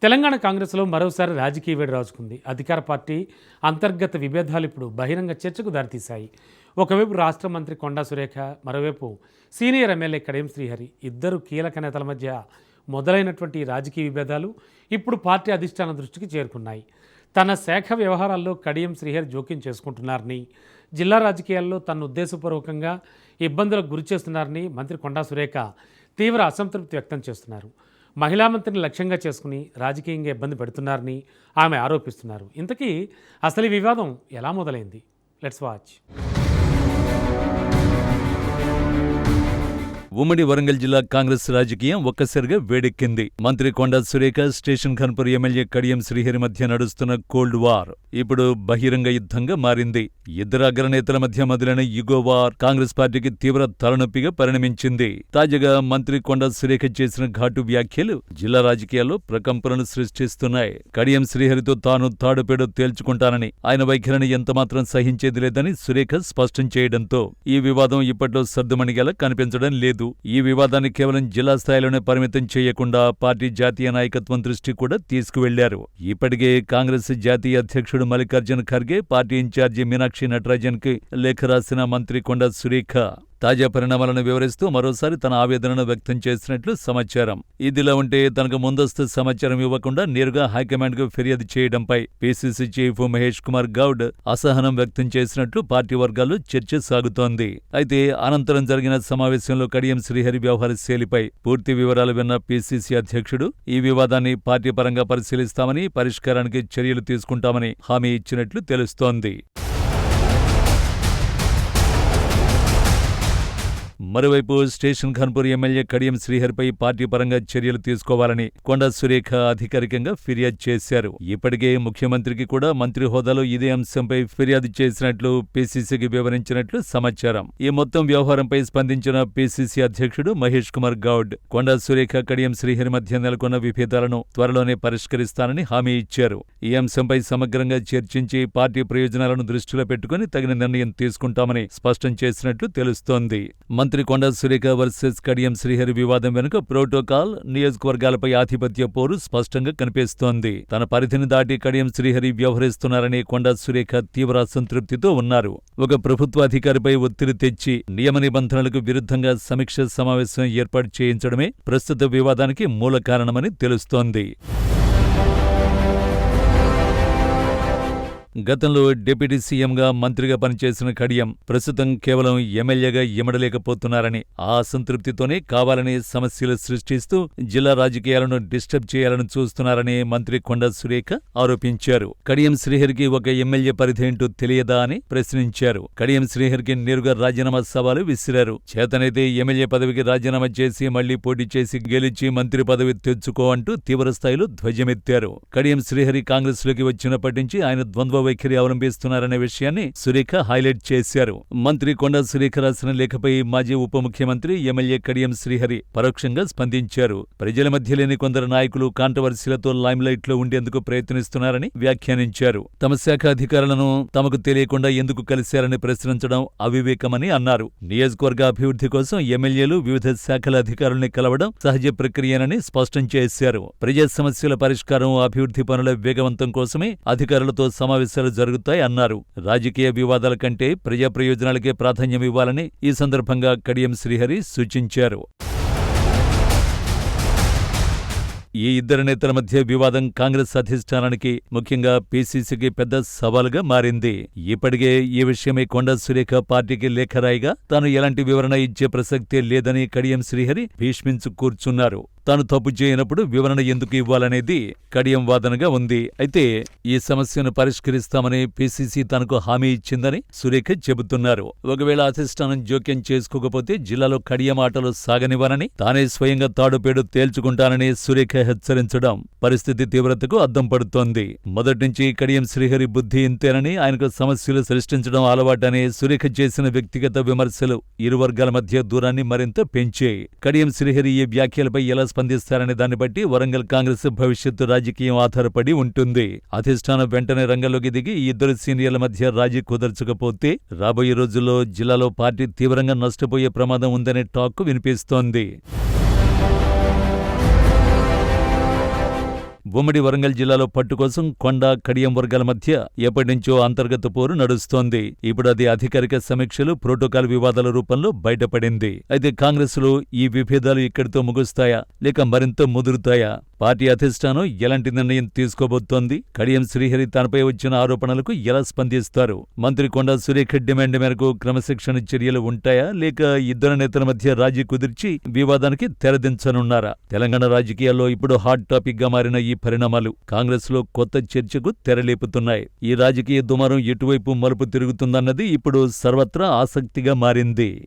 తెలంగాణ కాంగ్రెస్లో మరోసారి రాజకీయ వేడి రాజుకుంది. అధికార పార్టీ అంతర్గత విభేదాలు ఇప్పుడు బహిరంగ చర్చకు దారితీశాయి. ఒకవైపు రాష్ట్ర మంత్రి కొండా సురేఖ, మరోవైపు సీనియర్ ఎమ్మెల్యే కడియం శ్రీహరి ఇద్దరు కీలక నేతల మధ్య మొదలైనటువంటి రాజకీయ విభేదాలు ఇప్పుడు పార్టీ అధిష్టానం దృష్టికి చేరుకున్నాయి. తన శాఖ వ్యవహారాల్లో కడియం శ్రీహరి జోక్యం చేసుకుంటున్నారని, జిల్లా రాజకీయాల్లో తన ఉద్దేశపూర్వకంగా ఇబ్బందులకు గురి చేస్తున్నారని మంత్రి కొండా సురేఖ తీవ్ర అసంతృప్తి వ్యక్తం చేస్తున్నారు. మహిళా మంత్రిని లక్ష్యంగా చేసుకుని రాజకీయంగా ఇబ్బంది పెడుతున్నారని ఆమె ఆరోపిస్తున్నారు. ఇంతకీ అసలు ఈ వివాదం ఎలా మొదలైంది? Let's watch. ఉమ్మడి వరంగల్ జిల్లా కాంగ్రెస్ రాజకీయం ఒక్కసారిగా వేడెక్కింది. మంత్రి కొండా సురేఖ, స్టేషన్ ఖాన్పూర్ ఎమ్మెల్యే కడియం శ్రీహరి మధ్య నడుస్తున్న కోల్డ్ వార్ ఇప్పుడు బహిరంగ యుద్ధంగా మారింది. ఇద్దరు అగ్రనేతల మధ్య మొదలైన యుగో వార్ కాంగ్రెస్ పార్టీకి తీవ్ర తలనొప్పిగా పరిణమించింది. తాజాగా మంత్రి కొండా సురేఖ చేసిన ఘాటు వ్యాఖ్యలు జిల్లా రాజకీయాల్లో ప్రకంపనలు సృష్టిస్తున్నాయి. కడియం శ్రీహరితో తాను తాడుపేడో తేల్చుకుంటానని, ఆయన వైఖరిని ఎంతమాత్రం సహించేది లేదని సురేఖ స్పష్టం చేయడంతో ఈ వివాదం ఇప్పట్లో సర్దుమణిగేలా కనిపించడం లేదు. ఈ వివాదాన్ని కేవలం జిల్లా స్థాయిలోనే పరిమితం చేయకుండా పార్టీ జాతీయ నాయకత్వం దృష్టి కూడా తీసుకువెళ్లారు. ఇప్పటికే కాంగ్రెస్ జాతీయ అధ్యక్షుడు మల్లికార్జున ఖర్గే, పార్టీ ఇన్ఛార్జి మీనాక్షి నటరాజన్ కి లేఖ రాసిన మంత్రి కొండా సురేఖ తాజా పరిణామాలను వివరిస్తూ మరోసారి తన ఆవేదనను వ్యక్తం చేసినట్లు సమాచారం. ఇదిలా ఉంటే తనకు ముందస్తు సమాచారం ఇవ్వకుండా నేరుగా హైకమాండ్కు ఫిర్యాదు చేయడంపై పీసీసీ చీఫ్ మహేష్ కుమార్ గౌడ్ అసహనం వ్యక్తం చేసినట్లు పార్టీ వర్గాల్లో చర్చ సాగుతోంది. అయితే అనంతరం జరిగిన సమావేశంలో కడియం శ్రీహరి వ్యవహార శైలిపై పూర్తి వివరాలు విన్న పీసీసీ అధ్యక్షుడు ఈ వివాదాన్ని పార్టీ పరంగా పరిశీలిస్తామని, పరిష్కారానికి చర్యలు తీసుకుంటామని హామీ ఇచ్చినట్లు తెలుస్తోంది. మరోవైపు స్టేషన్ ఖాన్పూర్ ఎమ్మెల్యే కడియం శ్రీహరిపై పార్టీ పరంగా చర్యలు తీసుకోవాలని కొండా సురేఖ అధికారికంగా ఫిర్యాదు చేశారు. ఇప్పటికే ముఖ్యమంత్రికి కూడా మంత్రి హోదాలో ఇదే అంశంపై ఫిర్యాదు చేసినట్లు పీసీసీకి వివరించినట్లు సమాచారం. ఈ మొత్తం వ్యవహారంపై స్పందించిన పీసీసీ అధ్యక్షుడు మహేష్ కుమార్ గౌడ్ కొండా సురేఖ, కడియం శ్రీహరి మధ్య నెలకొన్న విభేదాలను త్వరలోనే పరిష్కరిస్తానని హామీ ఇచ్చారు. ఈ అంశంపై సమగ్రంగా చర్చించి పార్టీ ప్రయోజనాలను దృష్టిలో పెట్టుకుని తగిన నిర్ణయం తీసుకుంటామని స్పష్టం చేసినట్లు తెలుస్తోంది. మంత్రి కొండా సురేఖ వర్సెస్ కడియం శ్రీహరి వివాదం వెనుక ప్రోటోకాల్, నియోజకవర్గాలపై ఆధిపత్య పోరు స్పష్టంగా కనిపిస్తోంది. తన పరిధిని దాటి కడియం శ్రీహరి వ్యవహరిస్తున్నారని కొండా సురేఖ తీవ్ర అసంతృప్తితో ఉన్నారు. ఒక ప్రభుత్వాధికారిపై ఒత్తిడి తెచ్చి నియమ నిబంధనలకు విరుద్ధంగా సమీక్ష సమావేశం ఏర్పాటు చేయించడమే ప్రస్తుత వివాదానికి మూల కారణమని తెలుస్తోంది. గతంలో డిప్యూటీ సీఎంగా, మంత్రిగా పనిచేసిన కడియం ప్రస్తుతం కేవలం ఎమ్మెల్యేగా ఇమడలేకపోతున్నారని, ఆ అసంతృప్తితోనే కావాలని సమస్యలు సృష్టిస్తూ జిల్లా రాజకీయాలను డిస్టర్బ్ చేయాలని చూస్తున్నారని మంత్రి కొండా సురేఖ ఆరోపించారు. కడియం శ్రీహరికి ఒక ఎమ్మెల్యే పరిధేంటూ తెలియదా అని ప్రశ్నించారు. కడియం శ్రీహరికి నేరుగా రాజీనామా సవాలు విసిరారు. చేతనైతే ఎమ్మెల్యే పదవికి రాజీనామా చేసి మళ్లీ పోటీ చేసి గెలిచి మంత్రి పదవి తెచ్చుకో అంటూ తీవ్రస్థాయిలో ధ్వజమెత్తారు. కడియం శ్రీహరి కాంగ్రెస్లోకి వచ్చినప్పటి నుంచి ఆయన ద్వంద్వ వైఖరి అవలంబిస్తున్నారనే విషయాన్ని సురేఖ హైలైట్ చేశారు. మంత్రి కొండా సురేఖ రాసిన లేఖపై మాజీ ఉప ముఖ్యమంత్రి, ఎమ్మెల్యే కడియం శ్రీహరి పరోక్షంగా స్పందించారు. ప్రజల మధ్య లేని కొందరు నాయకులు కాంట్రవర్సీలతో లైమ్లైట్ లో ఉండేందుకు ప్రయత్నిస్తున్నారని వ్యాఖ్యానించారు. తమ శాఖ అధికారులను తమకు తెలియకుండా ఎందుకు కలిశారని ప్రశ్నించడం అవివేకమని అన్నారు. నియోజకవర్గ అభివృద్ధి కోసం ఎమ్మెల్యేలు వివిధ శాఖల అధికారుల్ని కలవడం సహజ ప్రక్రియనని స్పష్టం చేశారు. ప్రజా సమస్యల పరిష్కారం, అభివృద్ధి పనుల వేగవంతం కోసమే అధికారులతో సమావేశాలు జరుగుతాయి అన్నారు. రాజకీయ వివాదాల కంటే ప్రజా ప్రయోజనాలకే ప్రాధాన్యం ఇవ్వాలని ఈ సందర్భంగా కడియం శ్రీహరి సూచించారు. ఈ ఇద్దరు నేతల మధ్య వివాదం కాంగ్రెస్ అధిష్టానానికి, ముఖ్యంగా పీసీసీకి పెద్ద సవాలుగా మారింది. ఇప్పటికే ఈ విషయమై కొండా సురేఖ పార్టీకి లేఖ రాయిగా తాను ఎలాంటి వివరణ ఇచ్చే ప్రసక్తే లేదని కడియం శ్రీహరి భీష్మించు కూర్చున్నారు. తాను తప్పు చేయనప్పుడు వివరణ ఎందుకు ఇవ్వాలనేది కడియం వాదనగా ఉంది. అయితే ఈ సమస్యను పరిష్కరిస్తామని పీసీసీ తనకు హామీ ఇచ్చిందని సురేఖ చెబుతున్నారు. ఒకవేళ అధిష్టానం జోక్యం చేసుకోకపోతే జిల్లాలో కడియం ఆటలు సాగనివ్వనని, తానే స్వయంగా తాడుపేడు తేల్చుకుంటానని సురేఖ హెచ్చరించడం పరిస్థితి తీవ్రతకు అద్దం పడుతోంది. మొదట్నుంచి కడియం శ్రీహరి బుద్ధి ఇంతేనని, ఆయనకు సమస్యలు సృష్టించడం అలవాటని సురేఖ చేసిన వ్యక్తిగత విమర్శలు ఇరు వర్గాల మధ్య దూరాన్ని మరింత పెంచాయి. కడియం శ్రీహరి ఈ వ్యాఖ్యలపై ఎలా స్పందిస్తారనే దాన్ని బట్టి వరంగల్ కాంగ్రెస్ భవిష్యత్తు రాజకీయం ఆధారపడి ఉంటుంది. అధిష్టానం వెంటనే రంగంలోకి దిగి ఈ ఇద్దరు సీనియర్ల మధ్య రాజీ కుదర్చకపోతే రాబోయే రోజుల్లో జిల్లాలో పార్టీ తీవ్రంగా నష్టపోయే ప్రమాదం ఉందనే టాక్ వినిపిస్తోంది. ఉమ్మడి వరంగల్ జిల్లాలో పట్టు కోసం కొండ కడియం వర్గాల మధ్య ఎప్పటినుంచో అంతర్గత పోరు నడుస్తోంది. ఇప్పుడు అది అధికారిక సమీక్షలు, ప్రోటోకాల్ వివాదాల రూపంలో బయటపడింది. అయితే కాంగ్రెస్లో ఈ విభేదాలు ఇక్కడితో ముగుస్తాయా లేక మరింత ముదురుతాయా? పార్టీ అధిష్టానం ఎలాంటి నిర్ణయం తీసుకోబోతోంది? కడియం శ్రీహరి తనపై వచ్చిన ఆరోపణలకు ఎలా స్పందిస్తారు? మంత్రి కొండా సురేఖ డిమాండ్ మేరకు క్రమశిక్షణ చర్యలు ఉంటాయా లేక ఇద్దరు నేతల మధ్య రాజీ కుదిర్చి వివాదానికి తెరదించనున్నారా? తెలంగాణ రాజకీయాల్లో ఇప్పుడు హాట్ టాపిక్ గా మారిన ఈ పరిణామాలు కాంగ్రెస్ లో కొత్త చర్చకు తెరలేపుతున్నాయి. ఈ రాజకీయ దుమారం ఎటువైపు మలుపు తిరుగుతుందన్నది ఇప్పుడు సర్వత్రా ఆసక్తిగా మారింది.